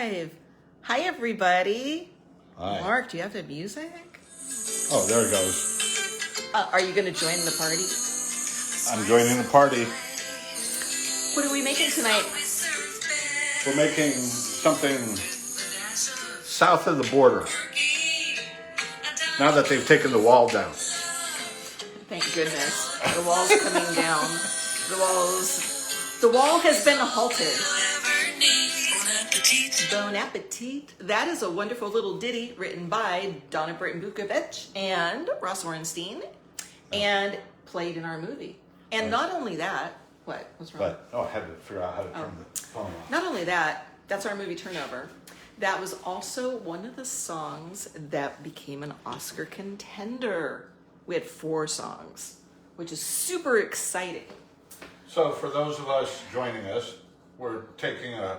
live. Hi, everybody. Hi. Mark, do you have the music? Oh, there it goes. Are you going to join the party? I'm joining the party. What are we making tonight? We're making something south of the border. Now that they've taken the wall down. Thank goodness. The wall's coming down. The wall has been halted. Bon appetit. That is a wonderful little ditty written by Donna Burton-Bukovich and Ross Orenstein and played in our movie. And not only that, what's wrong? I had to figure out how to turn the phone off. Not only that, that's our movie Turnover. That was also one of the songs that became an Oscar contender. We had 4 songs, which is super exciting. So for those of us joining us, we're taking a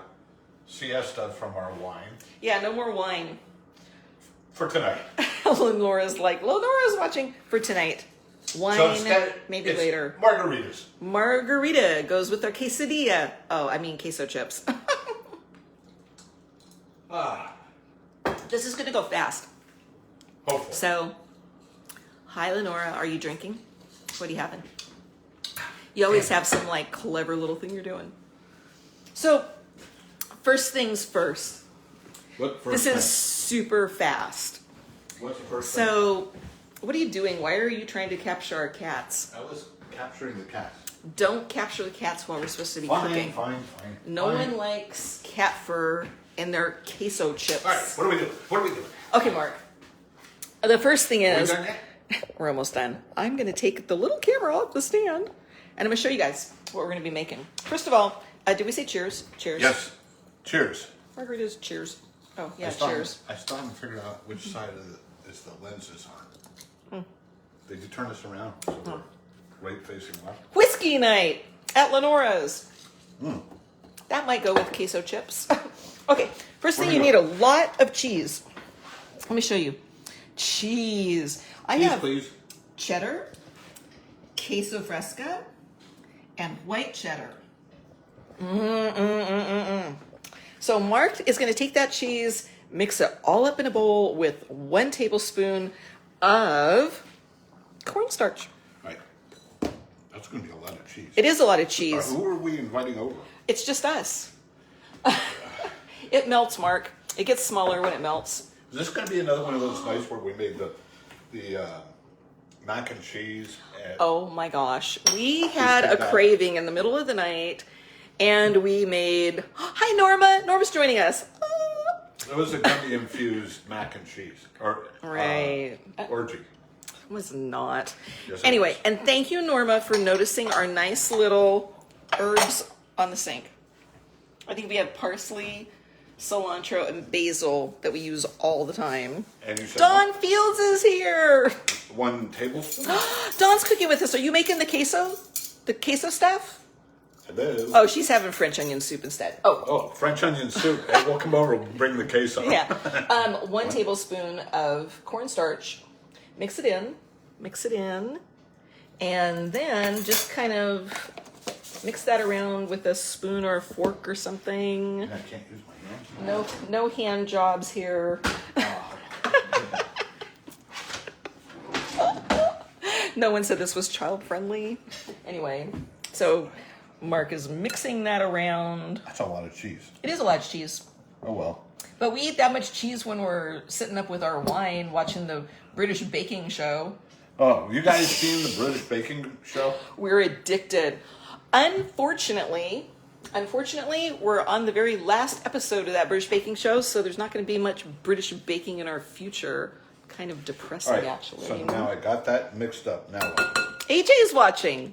siesta from our wine. Yeah, no more wine. For tonight. Lenora's watching for tonight. Wine, So instead, maybe it's later. Margaritas. Margarita goes with our quesadilla. Oh, I mean queso chips. This is going to go fast. Hopefully. So, hi Lenora, are you drinking? What are you having? You always have some clever little thing you're doing. So, first things first. What This first is super fast. What's the first thing? So, what are you doing? Why are you trying to capture our cats? I was capturing the cats. Don't capture the cats while we're supposed to be cooking. Fine. No one likes cat fur and their queso chips. All right, what are we doing? Okay, Mark. The first thing is, Are we done yet? we're almost done. I'm going to take the little camera off the stand, and I'm going to show you guys what we're going to be making. First of all, did we say cheers? Cheers. Yes. Cheers. Margaritas, cheers. Oh, yeah, I still cheers. I still haven't figured out which side is the lenses on. Did you turn this around? So we're right facing left. Whiskey night at Lenora's. That might go with queso chips. Okay, first thing you need a lot of cheese. Let me show you. Cheese. I have Please. cheddar, queso fresca, and white cheddar. So Mark is going to take that cheese, mix it all up in a bowl with 1 tablespoon of cornstarch. Right. That's going to be a lot of cheese. It is a lot of cheese. Who are we inviting over? It's just us. It melts, Mark. It gets smaller when it melts. Is this going to be another one of those nights where we made the mac and cheese? Oh my gosh. We had a craving in the middle of the night and we made, hi Norma. Norma's joining us. It was a gummy infused mac and cheese. Right. Orgy. It was not. Yes, it Anyway, was. and thank you Norma for noticing our nice little herbs on the sink. I think we have parsley, cilantro, and basil that we use all the time. And you said Dawn Fields is here. 1 tablespoon? Dawn's cooking with us. Are you making the queso? The queso stuff? Hello. Oh, she's having French onion soup instead. Oh, French onion soup. Hey, we'll come over and bring the queso. Yeah. 1 tablespoon of cornstarch. Mix it in. And then just kind of mix that around with a spoon or a fork or something. I can't use my hands. No hand jobs here. No one said this was child friendly. Anyway, so Mark is mixing that around. That's a lot of cheese. It is a lot of cheese. Oh, well. But we eat that much cheese when we're sitting up with our wine watching the British baking show. Oh, you guys seen the British baking show? We're addicted. Unfortunately, we're on the very last episode of that British baking show, so there's not going to be much British baking in our future. Kind of depressing, All right, actually. so now I got that mixed up. Now what? AJ's watching.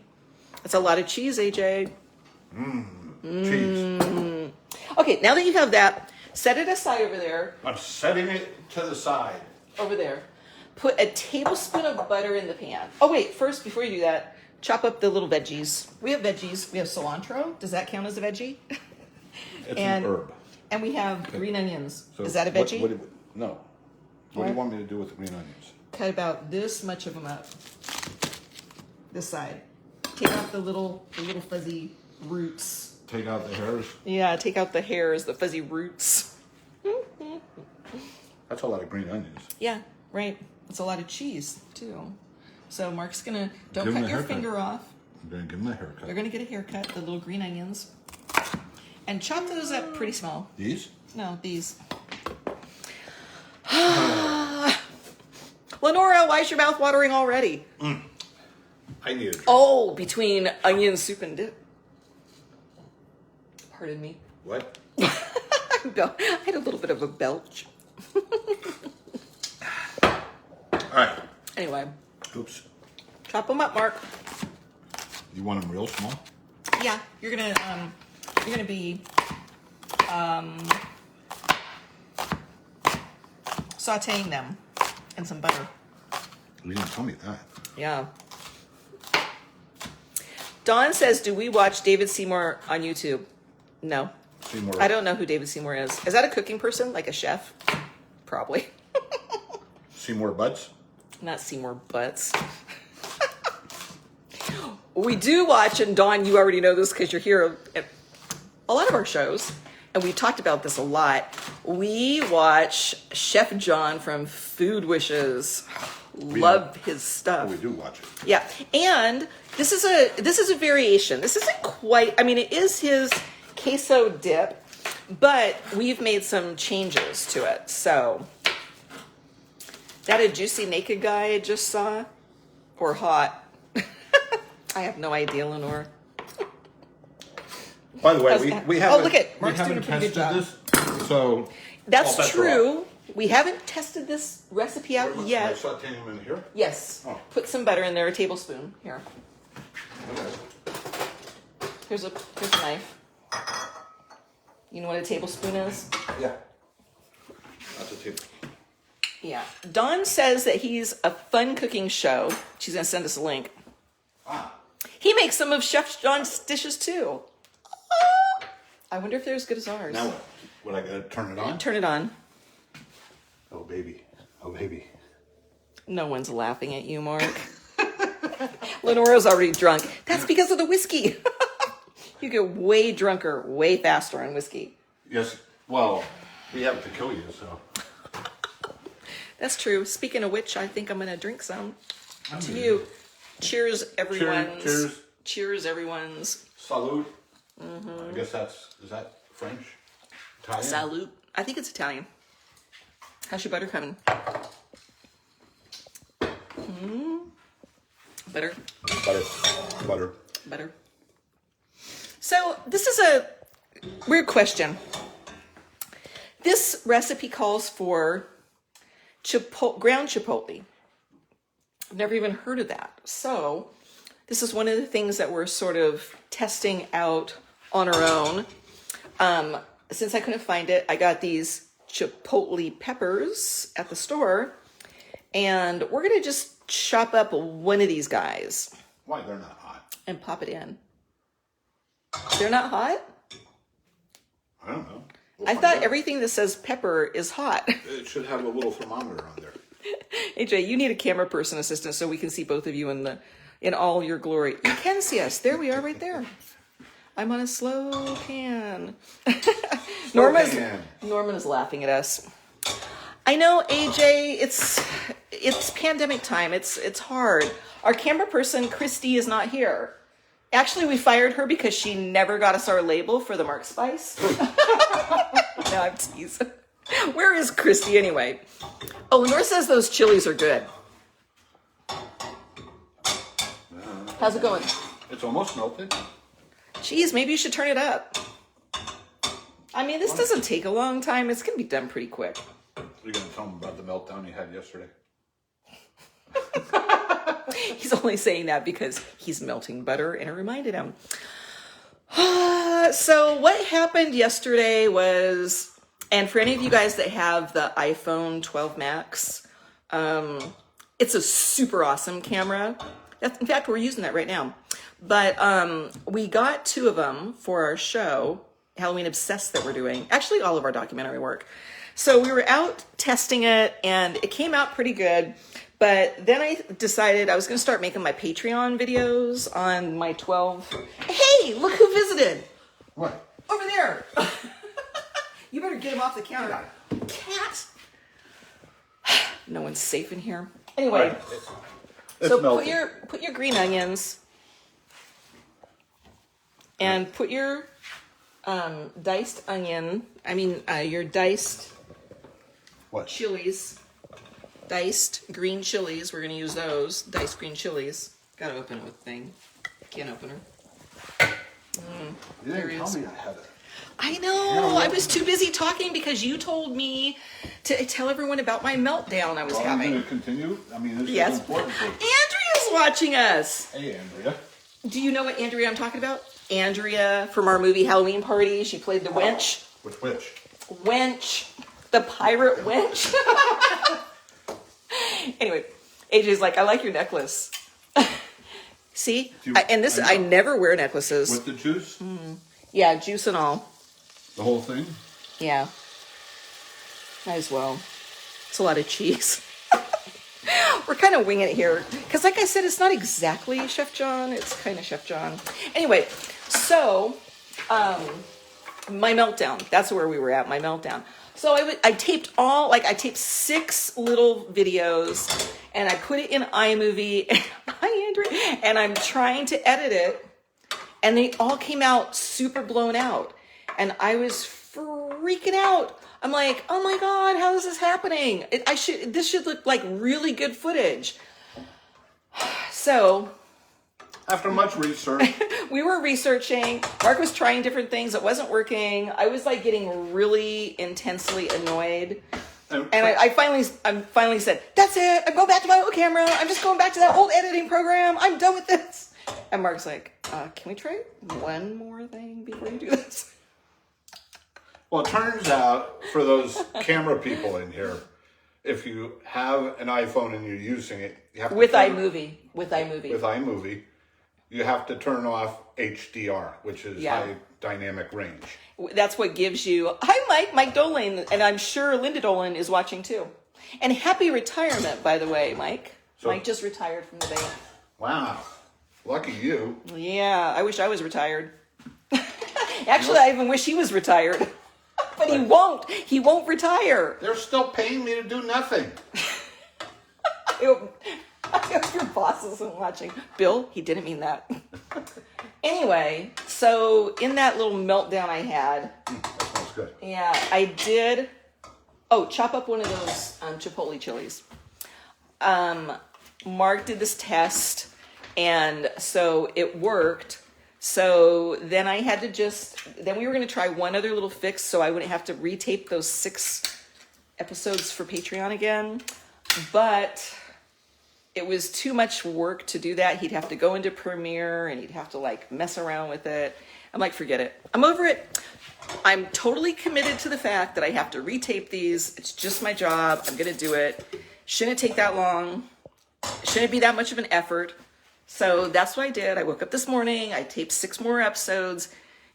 That's a lot of cheese, AJ. Cheese. Okay, now that you have that, set it aside over there. I'm setting it to the side. Over there. Put a tablespoon of butter in the pan. Oh, wait, first, before you do that, chop up the little veggies. We have veggies. We have cilantro. Does that count as a veggie? It's an herb. And we have green onions. So Is that a veggie? No. What do you want me to do with the green onions? Cut about this much of them up. This side. Take out the little fuzzy roots. Take out the hairs? Yeah, take out the hairs, the fuzzy roots. That's a lot of green onions. Yeah, right. It's a lot of cheese, too. So Mark's gonna, don't Give him cut a your haircut. finger off. I'm gonna give him a haircut. You're gonna get a haircut, the little green onions. And chop those up pretty small. These? No, these. Lenora, why is your mouth watering already? I need a drink. Oh, between onion soup and dip. Pardon me. What? I had a little bit of a belch. All right. Anyway, Oops. chop them up, Mark. You want them real small? Yeah, you're gonna be sautéing them in some butter. You didn't tell me that. Yeah. Dawn says, "Do we watch David Seymour on YouTube?" No. Seymour. I don't know who David Seymour is. Is that a cooking person, like a chef? Probably. Seymour Butts? Not Seymour Butts. We do watch, and Dawn, you already know this because you're here at a lot of our shows, and we've talked about this a lot. We watch Chef John from Food Wishes. Love his stuff. Oh, we do watch it. Yeah, and this is a variation. This isn't quite. I mean, it is his queso dip, but we've made some changes to it. So, that a juicy naked guy I just saw, or hot? I have no idea, Lenore. By the way, we haven't. Oh, look at we Mark's doing haven't a pretty tested good job. this, so That's all bets are true. We haven't tested this recipe out off. Am I yet. sauteing them in here? Yes. Oh. Put some butter in there, a tablespoon. Here. Okay. Here's a knife. You know what a tablespoon is? Yeah. That's a tip. Yeah. Dawn says that he's a fun cooking show. She's going to send us a link. Ah. He makes some of Chef John's dishes too. I wonder if they're as good as ours. Now what? What, I gotta turn it on? Turn it on. Oh, baby. Oh, baby. No one's laughing at you, Mark. Lenora's already drunk. That's because of the whiskey. You get way drunker, way faster on whiskey. Yes. Well, we have it to kill you, so. That's true. Speaking of which, I think I'm going to drink some. I'm To good. you. Cheers, everyone's. Cheers. Cheers, everyone's. Salud. I guess is that French? Italian? Salute. I think it's Italian. How's your butter coming? Butter. Butter. So this is a weird question. This recipe calls for ground chipotle. I've never even heard of that. So this is one of the things that we're sort of testing out on our own. Since I couldn't find it, I got these chipotle peppers at the store, and we're gonna just chop up one of these guys Why? They're not hot. and pop it in. They're not hot? I don't know. I thought everything that says pepper is hot. It should have a little thermometer on there. AJ, you need a camera person assistant so we can see both of you in all your glory. You can see us. There we are right there. I'm on a slow pan. Norman is laughing at us. I know, AJ, it's pandemic time. It's hard. Our camera person, Christy, is not here. Actually, we fired her because she never got us our label for the Mark Spice. No, I'm teasing. Where is Christy anyway? Oh, Lenore says those chilies are good. How's it going? It's almost melted. Geez, maybe you should turn it up. I mean, this doesn't take a long time. It's going to be done pretty quick. You're going to tell them about the meltdown you had yesterday? He's only saying that because he's melting butter and it reminded him. So what happened yesterday was, and for any of you guys that have the iPhone 12 Max, it's a super awesome camera. In fact, we're using that right now. But we got 2 of them for our show, Halloween Obsessed, that we're doing. Actually, all of our documentary work. So we were out testing it, and it came out pretty good. But then I decided I was going to start making my Patreon videos on my 12. Hey, look who visited. What? Over there. You better get him off the counter. cat. No one's safe in here. Anyway, Right. It's so melting. put your green onions and put your diced onion. I mean, your diced What? chilies, diced green chilies. We're gonna use those diced green chilies. Gotta open it with the thing. Can't open her. You There didn't he tell is. me I had it. I know. I was too busy talking because you told me to tell everyone about my meltdown I was Well, I'm having. going to continue. I mean, this Yes. is important. Andrea's watching us. Hey, Andrea. Do you know what Andrea I'm talking about? Andrea from our movie Halloween Party. She played the wench. Which witch? Wench. The pirate wench. Anyway, AJ's like, I like your necklace. See? I never wear necklaces. With the juice? Yeah, juice and all. The whole thing? Yeah. Might as well. It's a lot of cheese. We're kind of winging it here. Because like I said, it's not exactly Chef John. It's kind of Chef John. Anyway, so my meltdown. That's where we were at, my meltdown. So I taped I taped 6 little videos and I put it in iMovie. Hi, Andrea. And I'm trying to edit it. And they all came out super blown out. And I was freaking out. I'm like, oh my God, how is this happening? This should look like really good footage. So After much research. we were researching. Mark was trying different things. It wasn't working. I was like getting really intensely annoyed. And I finally said, that's it. I'm going back to my old camera. I'm just going back to that old editing program. I'm done with this. And Mark's like, can we try one more thing before you do this? Well, it turns out, for those camera people in here, if you have an iPhone and you're using it, you have to With turn- iMovie. With iMovie, you have to turn off HDR, which is Yeah. high dynamic range. That's what gives you. Hi, Mike Dolan, and I'm sure Linda Dolan is watching too. And happy retirement, by the way, Mike. So- Mike just retired from the bank. Wow. Lucky you. Yeah, I wish I was retired. Actually, I even wish he was retired. But he won't. He won't retire. They're still paying me to do nothing. I hope your boss isn't watching. Bill, he didn't mean that. Anyway, so in that little meltdown I had, That smells good. yeah, I did. Chop up one of those chipotle chilies. Mark did this test, and so it worked. So then I had to then we were going to try one other little fix so I wouldn't have to retape those 6 episodes for Patreon again. But it was too much work to do that. He'd have to go into Premiere and he'd have to like mess around with it. I'm like, forget it. I'm over it. I'm totally committed to the fact that I have to retape these. It's just my job. I'm going to do it. Shouldn't take that long. Shouldn't be that much of an effort. So that's what I did. I woke up this morning, I taped 6 more episodes,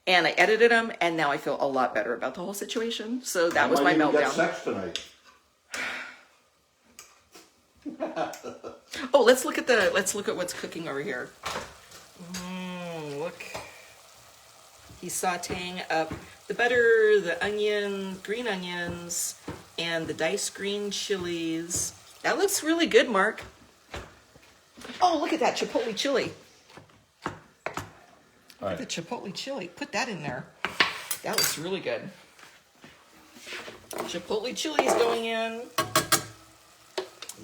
and I edited them, and now I feel a lot better about the whole situation. So that was my Might even get meltdown. sex tonight. Oh, let's look at what's cooking over here. Look. He's sauteing up the butter, the onion, green onions, and the diced green chilies. That looks really good, Mark. Oh, look at that chipotle chili. All right. The chipotle chili. Put that in there. That looks really good. Chipotle chili is going in.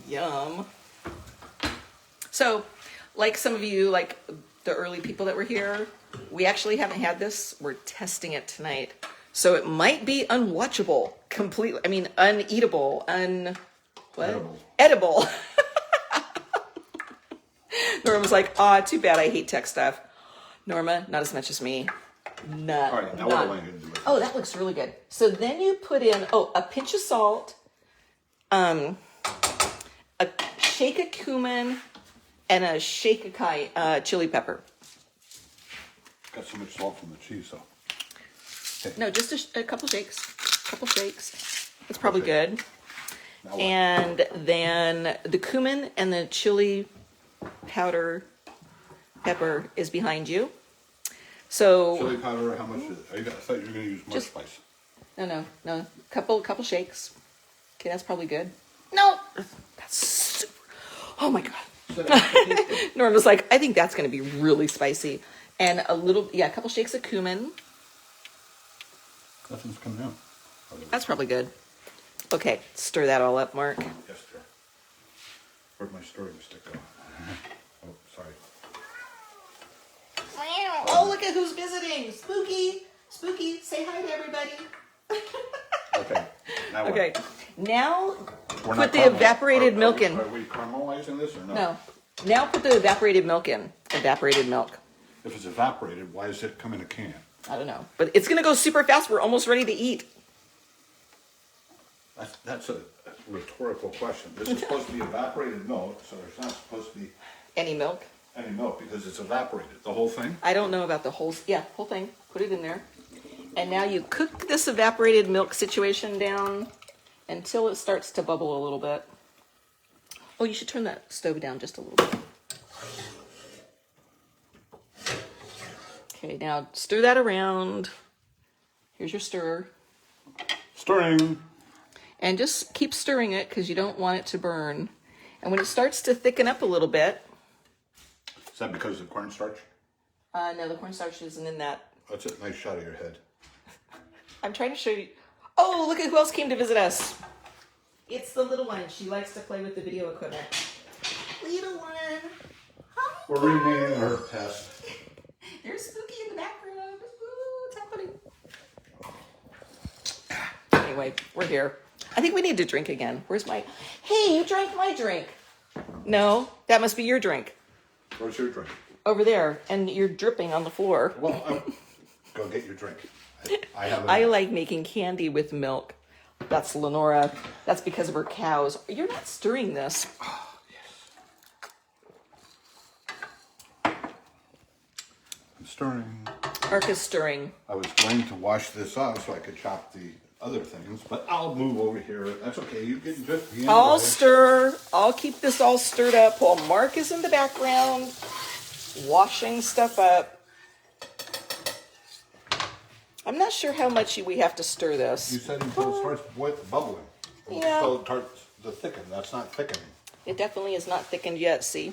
Yum. So, like some of you, like the early people that were here, we actually haven't had this. We're testing it tonight. So it might be unwatchable completely. I mean, uneatable, Edible. Norma's like, too bad, I hate tech stuff. Norma, not as much as me. All right, now what am I going to do with it? Oh, that looks really good. So then you put in, a pinch of salt, a shake of cumin, and a shake of chili pepper. Got so much salt from the cheese, so. Okay. No, just a couple shakes. That's probably good. Now what? And then the cumin and the chili pepper is behind you. So Chili powder, how much is it? I thought you were going to use more Just- spice. no, couple shakes. Okay, that's probably good. No, that's super. Oh my god. Norma's like, I think that's going to be really spicy, and a couple shakes of cumin. Nothing's coming out. That's probably good. Okay, stir that all up, Mark. Yes, sir. Where'd my stirring stick go? Oh, sorry. Oh, look at who's visiting. Spooky. Spooky, say hi to everybody. Okay. Now what? Okay, now We're put not the evaporated milk in. Are we caramelizing this or no? No. Now put the evaporated milk in. Evaporated milk. If it's evaporated, why does it come in a can? I don't know. But it's going to go super fast. We're almost ready to eat. That's a rhetorical question. This is supposed to be evaporated milk, so there's not supposed to be Any milk? any milk because it's evaporated. The whole thing? I don't know about the whole thing. Put it in there. And now you cook this evaporated milk situation down until it starts to bubble a little bit. Oh, you should turn that stove down just a little bit. Okay, now stir that around. Here's your stirrer. Stirring. And just keep stirring it because you don't want it to burn. And when it starts to thicken up a little bit. Is that because of the cornstarch? No, the cornstarch isn't in that. That's a nice shot of your head. I'm trying to show you. Oh, look at who else came to visit us. It's the little one. She likes to play with the video equipment. Little one. Hi. We're renaming her pest. There's Spooky in the background. Ooh, it's happening. Anyway, we're here. I think we need to drink again. Where's my... Hey, you drank my drink. No, that must be your drink. Where's your drink? Over there. And you're dripping on the floor. Well, go get your drink. I have I like making candy with milk. That's Lenora. That's because of her cows. You're not stirring this. Oh, yes. I'm stirring. Mark is stirring. I was going to wash this off so I could chop the other things, but I'll move over here. That's okay. You can just be in I'll the way. stir. I'll keep this all stirred up while Mark is in the background washing stuff up. I'm not sure how much we have to stir You this. said until it starts bubbling. Yeah. Until it starts to thicken. That's not thickening. It definitely is not thickened yet, see?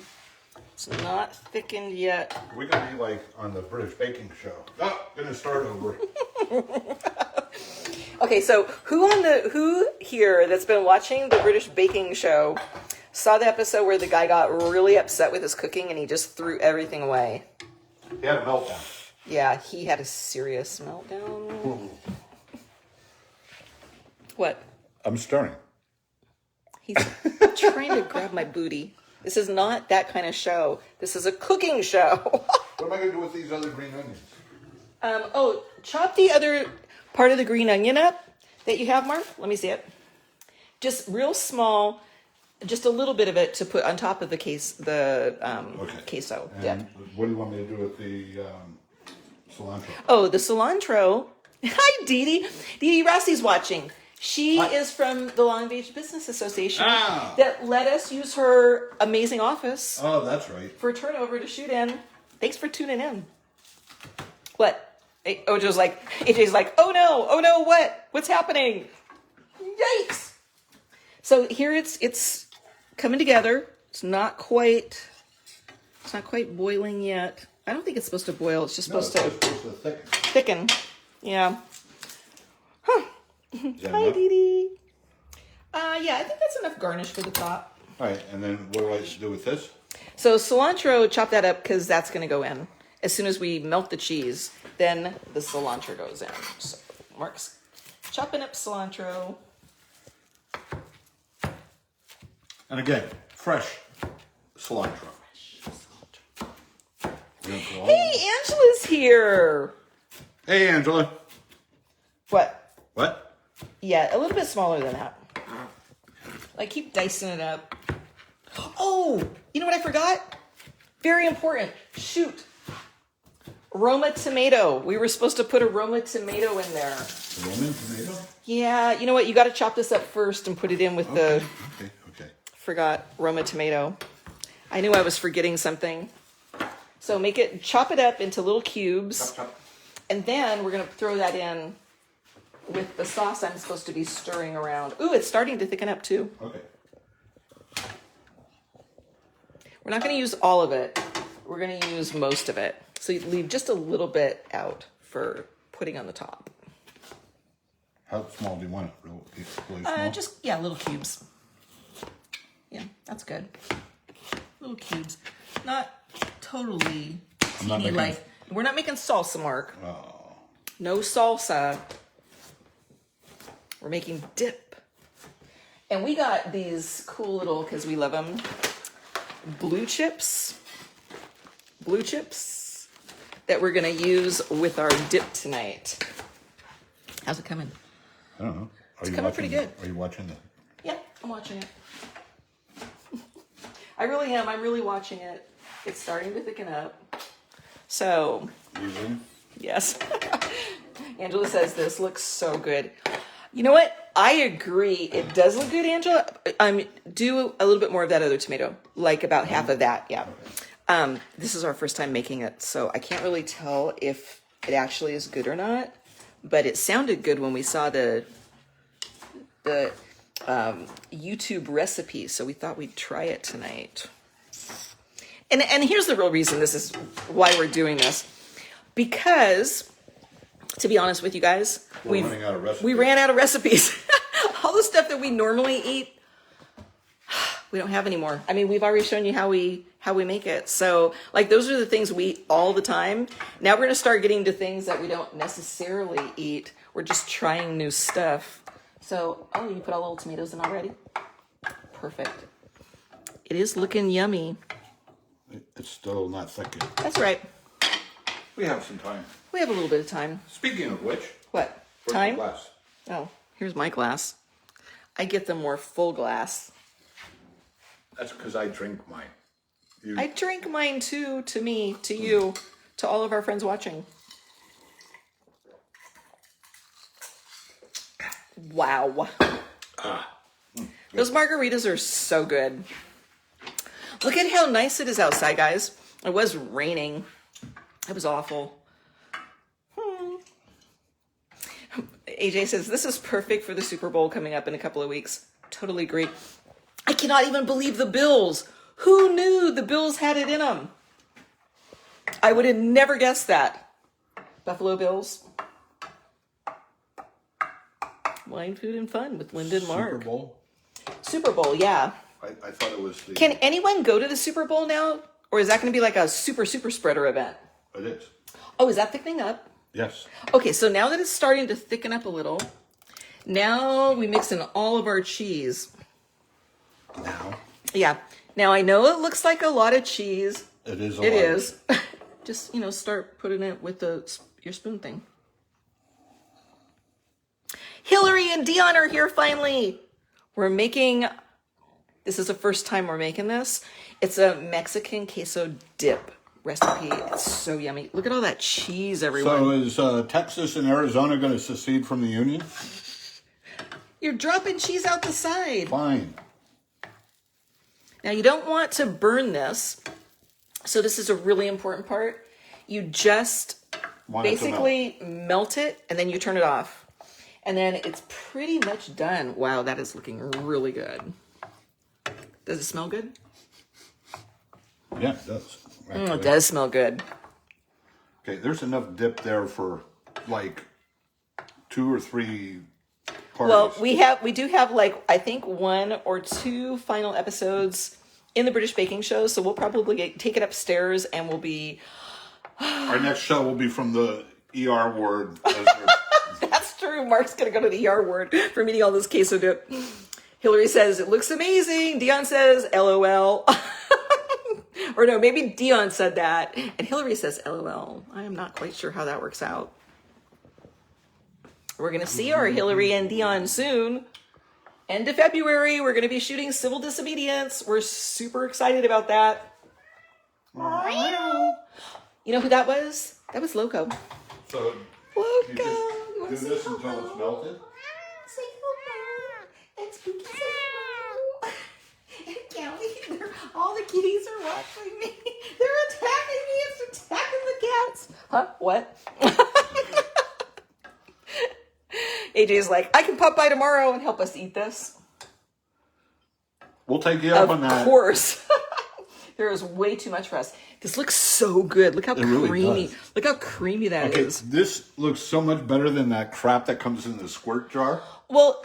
It's not thickened yet. We're going to be like on the British baking show. Oh, going to start over. Okay, so who here that's been watching the British baking show saw the episode where the guy got really upset with his cooking and he just threw everything away? He had a meltdown. Yeah, he had a serious meltdown. What? I'm stirring. He's trying to grab my booty. This is not that kind of show. This is a cooking show. What am I going to do with these other green onions? Chop the other part of the green onion up that you have, Mark. Let me see it. Just real small, just a little bit of it to put on top of the queso. And Yeah. what do you want me to do with the cilantro? Oh, the cilantro. Hi, Dee Dee. Dee Dee Rossi's watching. She is from the Long Beach Business Association that let us use her amazing office Oh, that's right. for turnover to shoot in. Thanks for tuning in. What? AJ's like, oh no, what's happening? Yikes! So here it's coming together. It's not quite boiling yet. I don't think it's supposed to boil. It's just supposed to thicken. Yeah. Huh. Hi, Dee Dee. Yeah, I think that's enough garnish for the top. All right, and then what do I do with this? So cilantro, chop that up because that's going to go in. As soon as we melt the cheese, then the cilantro goes in. So Mark's chopping up cilantro. And again, fresh cilantro. Hey, Angela's here. Hey, Angela. What? What? Yeah, a little bit smaller than that. Like, keep dicing it up. Oh, you know what I forgot? Very important. Shoot. Roma tomato. We were supposed to put a Roma tomato in there. Roman tomato? Yeah, you know what? You got to chop this up first and put it in with the... Okay. Forgot Roma tomato. I knew I was forgetting something. So chop it up into little cubes. Chop. And then we're going to throw that in with the sauce, I'm supposed to be stirring around. Ooh, it's starting to thicken up too. Okay. We're not going to use all of it. We're going to use most of it. So you leave just a little bit out for putting on the top. How small do you want it? Really small? Just, yeah, little cubes. Yeah, that's good. Little cubes. Not totally teeny like. We're not making salsa, Mark. Oh. No salsa. We're making dip. And we got these cool little, because we love them, blue chips that we're going to use with our dip tonight. How's it coming? I don't know. It's coming pretty good. Are you watching it? Yeah, I'm watching it. I really am. I'm really watching it. It's starting to thicken up. So, yes. Angela says this looks so good. You know what? I agree. It does look good, Angela. Do a little bit more of that other tomato, like about half of that. Yeah. This is our first time making it, so I can't really tell if it actually is good or not. But it sounded good when we saw the YouTube recipe, so we thought we'd try it tonight. And here's the real reason this is why we're doing this. Because, to be honest with you guys, we ran out of recipes. All the stuff that we normally eat, we don't have anymore. I mean, we've already shown you how we make it. So, like, those are the things we eat all the time. Now we're going to start getting to things that we don't necessarily eat. We're just trying new stuff. So, oh, you put all the little tomatoes in already? Perfect. It is looking yummy. It's still not thick yet. That's right. We have some time. We have a little bit of time. Speaking of which. What? Where's Time? the glass? Oh, here's my glass. I get the more full glass. That's because I drink mine. I drink mine too, to me, to you, to all of our friends watching. Wow. Those margaritas are so good. Look at how nice it is outside, guys. It was raining. It was awful. AJ says, this is perfect for the Super Bowl coming up in a couple of weeks. Totally agree. I cannot even believe the Bills. Who knew the Bills had it in them? I would have never guessed that. Buffalo Bills. Wine, food, and fun with Linda and Mark. Super Bowl? Super Bowl, yeah. I thought it was the... Can anyone go to the Super Bowl now? Or is that going to be like a super spreader event? It is. Oh, is that thickening up? Yes. Okay, so now that it's starting to thicken up a little, now we mix in all of our cheese. Now? Yeah. Now, I know it looks like a lot of cheese. It is a lot. It is. Just, start putting it with your spoon thing. Hillary and Dion are here finally. This is the first time we're making this. It's a Mexican queso dip recipe. It's so yummy. Look at all that cheese, everyone. So is Texas and Arizona going to secede from the Union? You're dropping cheese out the side. Fine. Now, you don't want to burn this. So this is a really important part. You just basically melt it and then you turn it off. And then it's pretty much done. Wow, that is looking really good. Does it smell good? Yeah, it does. It does smell good. Okay, there's enough dip there for like 2 or 3 parties. Well, we do have like, I think 1 or 2 final episodes in the British Baking Show. So we'll probably take it upstairs and we'll be... Our next show will be from the ER ward. That's true. Mark's going to go to the ER ward for eating all this queso dip. Hillary says, it looks amazing. Dion says, LOL. Or no, maybe Dion said that. And Hillary says, LOL. I am not quite sure how that works out. We're going to see our Hillary and Dion soon. End of February, we're going to be shooting Civil Disobedience. We're super excited about that. You know who that was? That was Loco. So Loco. You just do this until it's melted? All the kitties are watching me. They're attacking me. It's attacking the cats. Huh? What? AJ's like, I can pop by tomorrow and help us eat this. We'll take you up on that. Of course. There is way too much for us. This looks so good. Look how really creamy. does. Look how creamy that is. This looks so much better than that crap that comes in the squirt jar. Well,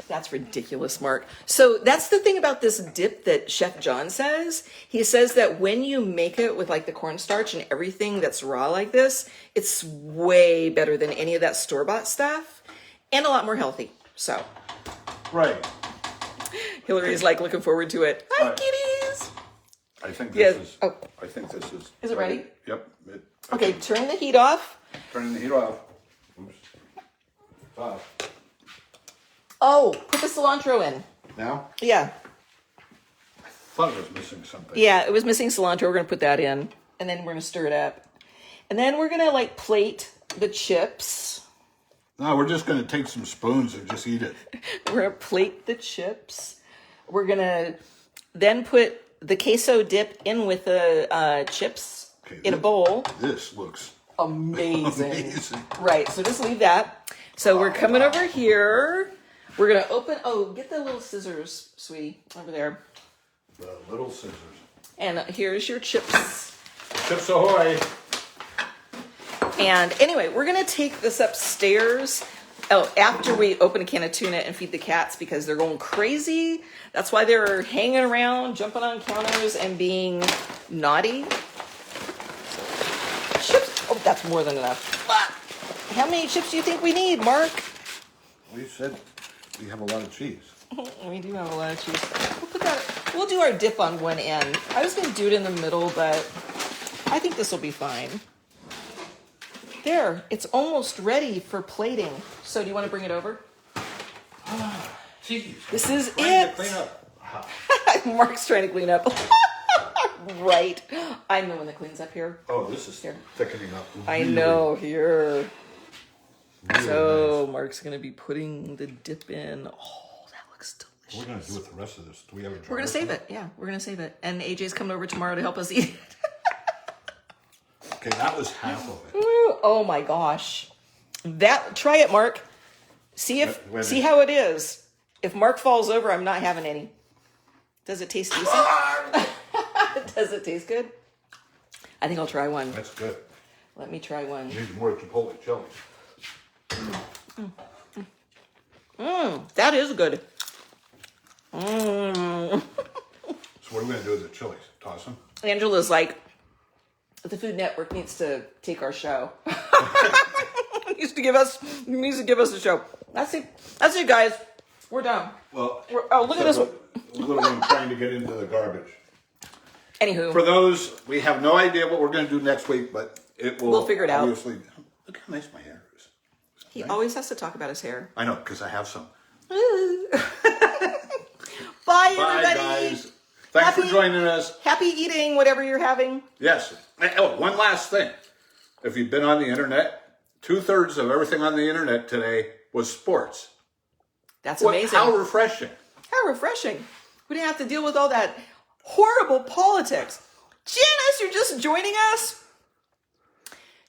that's ridiculous, Mark. So that's the thing about this dip that Chef John says. He says that when you make it with like the cornstarch and everything that's raw like this, it's way better than any of that store-bought stuff and a lot more healthy. So. Right. Hillary's like looking forward to it. Hi, Right. kitties. I think this is. Oh. I think this is. Is it ready? Yep. Okay, turn the heat off. Turning the heat off. Oops. Off. Oh, put the cilantro in. Now? Yeah. I thought it was missing something. Yeah, it was missing cilantro. We're going to put that in. And then we're going to stir it up. And then we're going to like plate the chips. No, we're just going to take some spoons and just eat it. We're going to plate the chips. We're going to then put the queso dip in with the chips in a bowl. This looks amazing. amazing. Right, so just leave that. So we're coming over here. We're going to open, get the little scissors, sweetie, over there. The little scissors. And here's your chips. Chips ahoy. And anyway, we're going to take this upstairs after we open a can of tuna and feed the cats because they're going crazy. That's why they're hanging around, jumping on counters, and being naughty. Chips. Oh, that's more than enough. How many chips do you think we need, Mark? We said we have a lot of cheese. We do have a lot of cheese. We'll put that. We'll do our dip on one end. I was going to do it in the middle, but I think this will be fine. There, it's almost ready for plating. So do you want to bring it over? Cheese. This is Trying it. to clean up. Mark's trying to clean up. Right. I'm the one that cleans up here. Oh, this is thickening up. I really, know, here. really So nice. Mark's going to be putting the dip in. Oh, that looks delicious. What are we going to do with the rest of this? Do we have a jar? We're going to save it. Yeah, we're going to save it. And AJ's coming over tomorrow to help us eat it. Okay, that was half of it. Ooh, oh my gosh. Try it, Mark. See Wait how it is. If Mark falls over, I'm not having any. Does it taste decent? Does it taste good? I think I'll try one. That's good. Let me try one. Need more Chipotle chili. That is good. So what are we going to do with the chilies? Toss them? Angela's like, the Food Network needs to take our show. needs to give us a show. That's it, guys. We're done. Well, look at this one. Little one trying to get into the garbage. Anywho. For those, we have no idea what we're going to do next week, but it will. We'll figure it out. Obviously, look how nice my hair is. He always has to talk about his hair. I know, because I have some. Bye, Bye, everybody. guys. Thanks for joining us. Happy eating, whatever you're having. Yes. Oh, one last thing. If you've been on the internet, 2/3 of everything on the internet today was sports. That's amazing. How refreshing. How refreshing. We didn't have to deal with all that horrible politics. Janice, you're just joining us?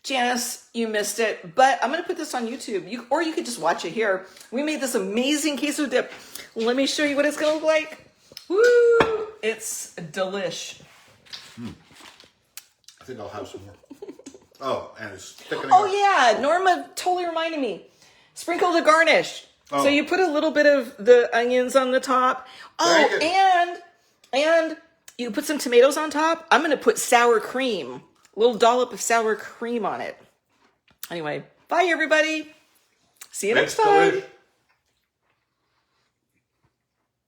Janice, you missed it, but I'm going to put this on YouTube. Or you could just watch it here. We made this amazing queso dip. Let me show you what it's going to look like. Woo! It's delish. I think I'll have some more. Oh, and it's thickening Oh, up. yeah. Norma totally reminded me. Sprinkle the garnish. Oh. So you put a little bit of the onions on the top. Oh, Very and you put some tomatoes on top. I'm going to put sour cream. A little dollop of sour cream on it. Anyway, bye, everybody. See you next time. Delish.